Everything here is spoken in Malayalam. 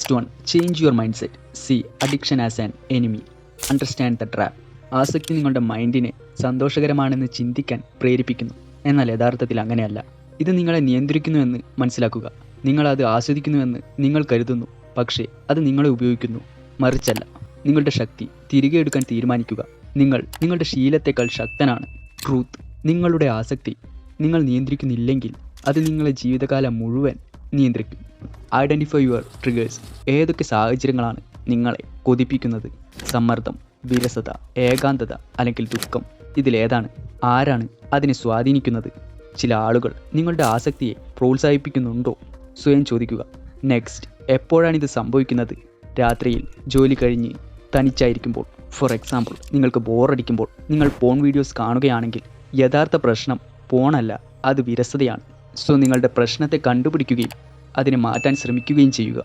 Next one, change your mind set. C addiction as an enemy. Understand the trap. ആസക്തി നിങ്ങളുടെ മൈൻഡിനെ സന്തോഷകരമാണെന്ന് ചിന്തിക്കാൻ പ്രേരിപ്പിക്കുന്നു. എന്നാൽ യഥാർത്ഥത്തിൽ അങ്ങനെയല്ല. ഇത് നിങ്ങളെ നിയന്ത്രിക്കുന്നുവെന്ന് മനസ്സിലാക്കുക. നിങ്ങളത് ആസ്വദിക്കുന്നുവെന്ന് നിങ്ങൾ കരുതുന്നു, പക്ഷേ അത് നിങ്ങളെ ഉപയോഗിക്കുന്നു, മറിച്ചല്ല. നിങ്ങളുടെ ശക്തി തിരികെ എടുക്കാൻ തീരുമാനിക്കുക. നിങ്ങൾ നിങ്ങളുടെ ശീലത്തേക്കാൾ ശക്തനാണ്. ട്രൂത്ത്. നിങ്ങളുടെ ആസക്തി നിങ്ങൾ നിയന്ത്രിക്കുന്നില്ലെങ്കിൽ അത് നിങ്ങളെ ജീവിതകാലം മുഴുവൻ നിയന്ത്രിക്കും. Identify your triggers. ഏതൊക്കെ സാഹചര്യങ്ങളാണ് നിങ്ങളെ കൊതിപ്പിക്കുന്നത്? സമ്മർദ്ദം, വിരസത, ഏകാന്തത അല്ലെങ്കിൽ ദുഃഖം. ഇതിലേതാണ്? ആരാണ് അതിനെ സ്വാധീനിക്കുന്നത്? ചില ആളുകൾ നിങ്ങളുടെ ആസക്തിയെ പ്രോത്സാഹിപ്പിക്കുന്നുണ്ടോ? സ്വയം ചോദിക്കുക. നെക്സ്റ്റ്, എപ്പോഴാണിത് സംഭവിക്കുന്നത്? രാത്രിയിൽ, ജോലി കഴിഞ്ഞ് തനിച്ചായിരിക്കുമ്പോൾ. ഫോർ എക്സാമ്പിൾ, നിങ്ങൾക്ക് ബോറടിക്കുമ്പോൾ നിങ്ങൾ പോൺ വീഡിയോസ് കാണുകയാണെങ്കിൽ യഥാർത്ഥ പ്രശ്നം പോണല്ല, അത് വിരസതയാണ്. സോ നിങ്ങളുടെ പ്രശ്നത്തെ കണ്ടുപിടിക്കുകയും അതിനെ മാറ്റാൻ ശ്രമിക്കുകയും ചെയ്യുക.